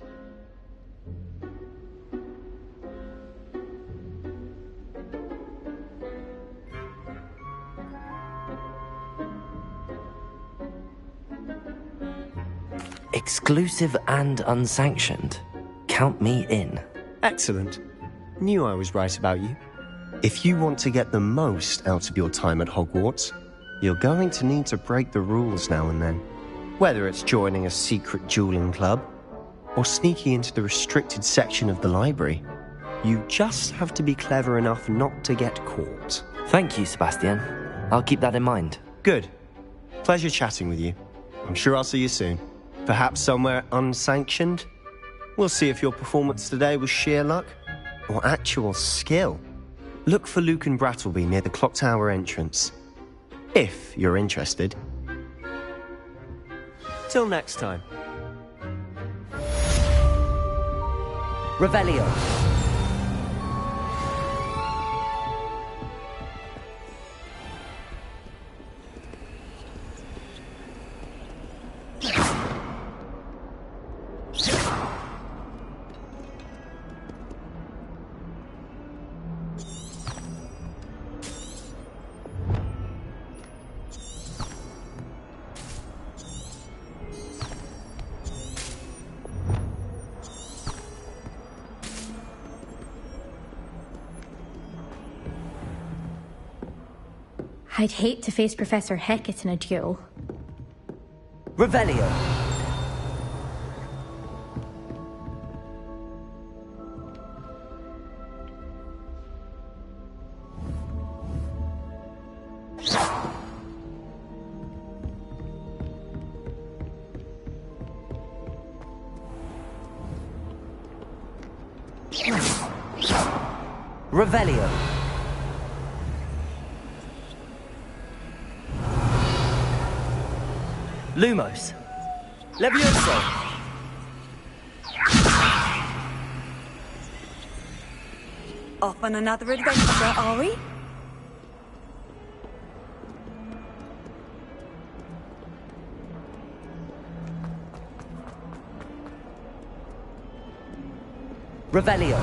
Exclusive and unsanctioned. Count me in. Excellent. Knew I was right about you. If you want to get the most out of your time at Hogwarts, you're going to need to break the rules now and then. Whether it's joining a secret dueling club, or sneaking into the restricted section of the library, you just have to be clever enough not to get caught. Thank you, Sebastian. I'll keep that in mind. Good. Pleasure chatting with you. I'm sure I'll see you soon. Perhaps somewhere unsanctioned? We'll see if your performance today was sheer luck or actual skill. Look for Luke and Brattleby near the Clock Tower entrance, if you're interested. Till next time. Revelio. I'd hate to face Professor Hecat in a duel. Revelio. Revelio. Lumos. Levioso. Off on another adventure, are we? Revelio.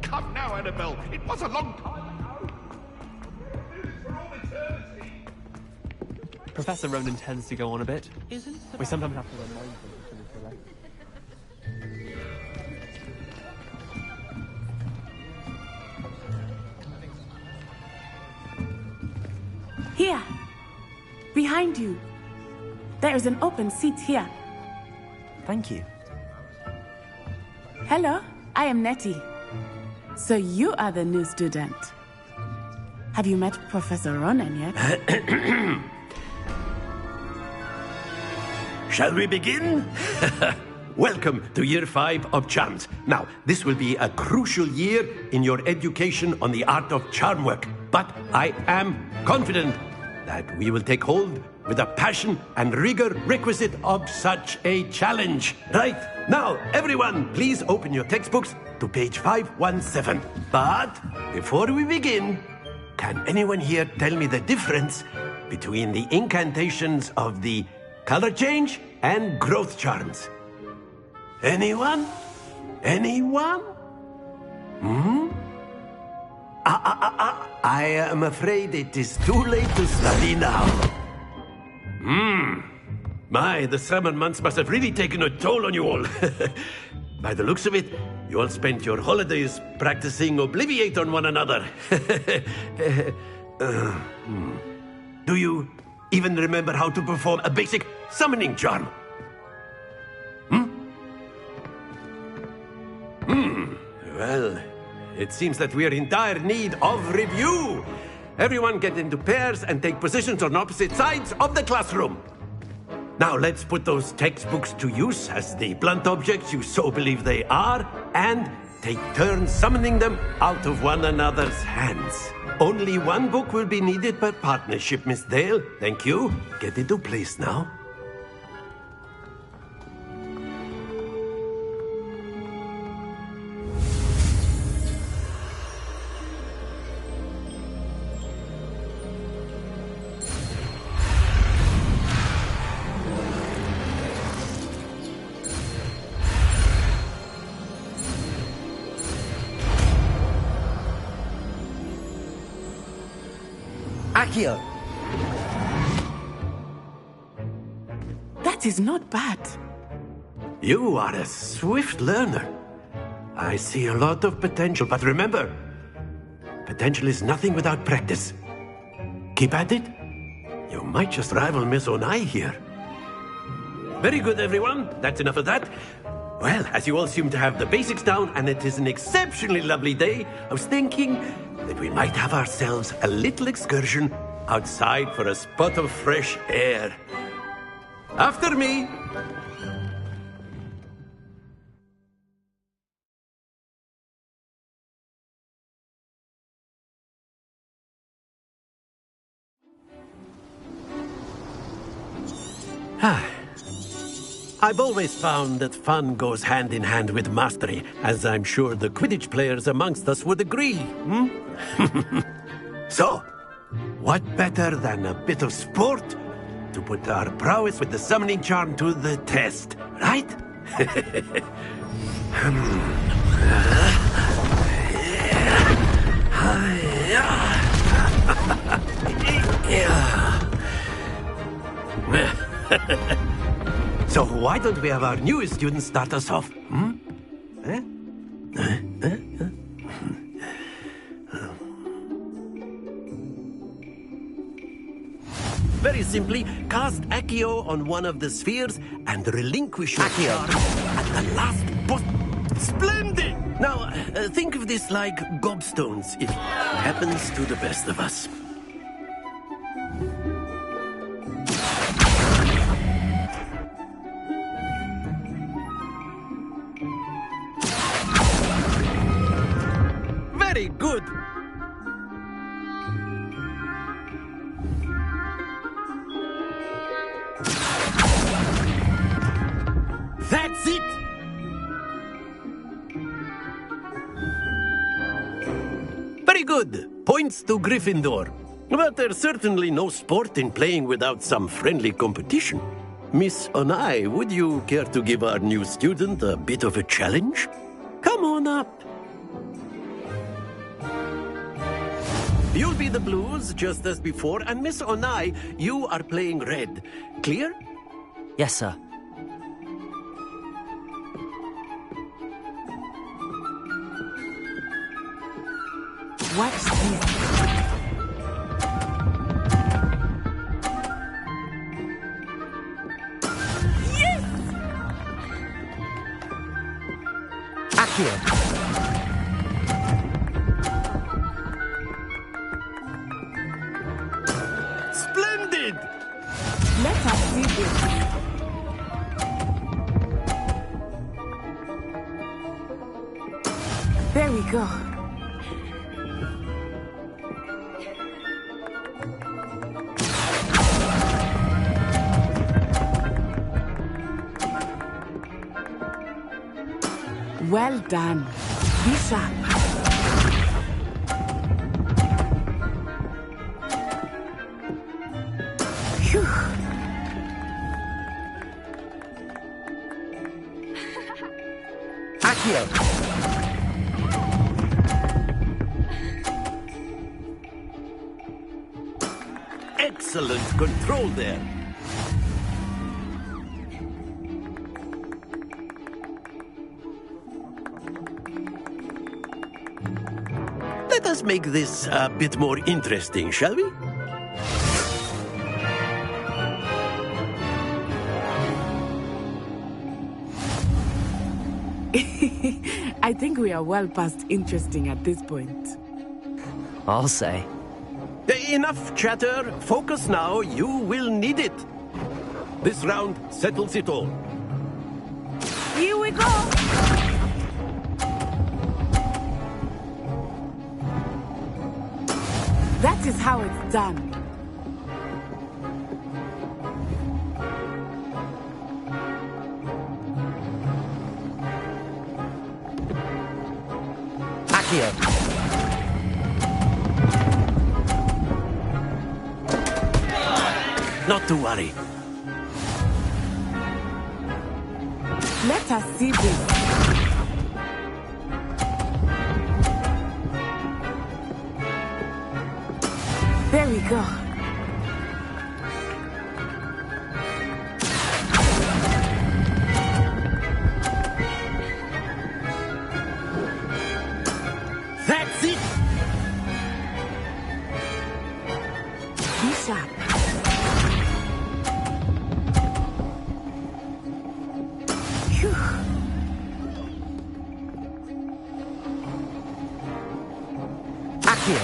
Come now, Annabelle. It was a long time. Professor Ronan tends to go on a bit. We sometimes have to remind him to correct. Here. Behind you. There is an open seat here. Thank you. Hello, I am Nettie. So you are the new student. Have you met Professor Ronan yet? Shall we begin? Welcome to Year 5 of Charms. Now, this will be a crucial year in your education on the art of charm work. But I am confident that we will take hold with the passion and rigor requisite of such a challenge. Right, now, everyone, please open your textbooks to page 517. But before we begin, can anyone here tell me the difference between the incantations of the color change and growth charms? Anyone? Anyone? I am afraid it is too late to study now. My, the summer months must have really taken a toll on you all. By the looks of it, you all spent your holidays practicing Obliviate on one another. Do you even remember how to perform a basic summoning charm? Well, it seems that we are in dire need of review. Everyone get into pairs and take positions on opposite sides of the classroom. Now let's put those textbooks to use as the blunt objects you so believe they are, and take turns summoning them out of one another's hands. Only one book will be needed per partnership, Miss Dale. Thank you. Get into place now. Accio! That is not bad. You are a swift learner. I see a lot of potential, but remember, potential is nothing without practice. Keep at it. You might just rival Miss Onai here. Very good, everyone. That's enough of that. Well, as you all seem to have the basics down, and it is an exceptionally lovely day, I was thinking that we might have ourselves a little excursion outside for a spot of fresh air. After me. I've always found that fun goes hand in hand with mastery, as I'm sure the Quidditch players amongst us would agree. So, what better than a bit of sport to put our prowess with the summoning charm to the test, right? So why don't we have our newest student start us off? Very simply, cast Accio on one of the spheres and relinquish your charm at the last boss. Splendid! Now, think of this like gobstones, if it happens to the best of us. Very good. That's it! Very good. Points to Gryffindor. But there's certainly no sport in playing without some friendly competition. Miss Onai, would you care to give our new student a bit of a challenge? Come on up. You'll be the blues, just as before, and Miss Onai, you are playing red. Clear? Yes, sir. Watch this. Yes! Accio. Splendid! Let us see this. There we go. Well done. Be sharp. Phew. Accio. Excellent control there. Let us make this a bit more interesting, shall we? I think we are well past interesting at this point. I'll say. Enough chatter. Focus now. You will need it. This round settles it all. Here we go. That is how it's done. Accio. Not to worry. Let us see this. There we go. That's it! Be sharp. Phew. Accio.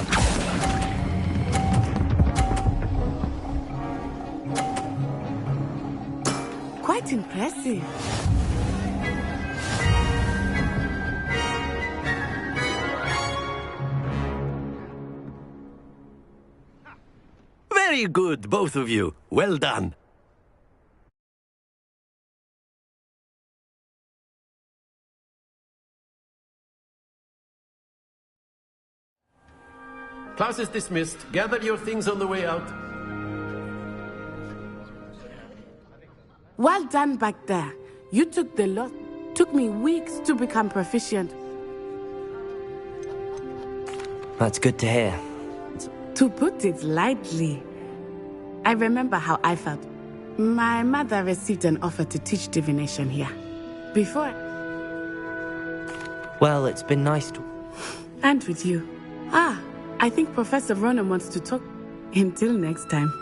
Quite impressive. Very good, both of you. Well done. Class is dismissed. Gather your things on the way out. Well done back there. You took the lot. Took me weeks to become proficient. That's good to hear. To put it lightly, I remember how I felt. My mother received an offer to teach divination here. Before... Well, it's been nice to... And with you. Ah, I think Professor Ronan wants to talk. Until next time.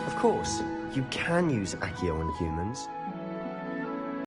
Of course, you can use Accio on humans.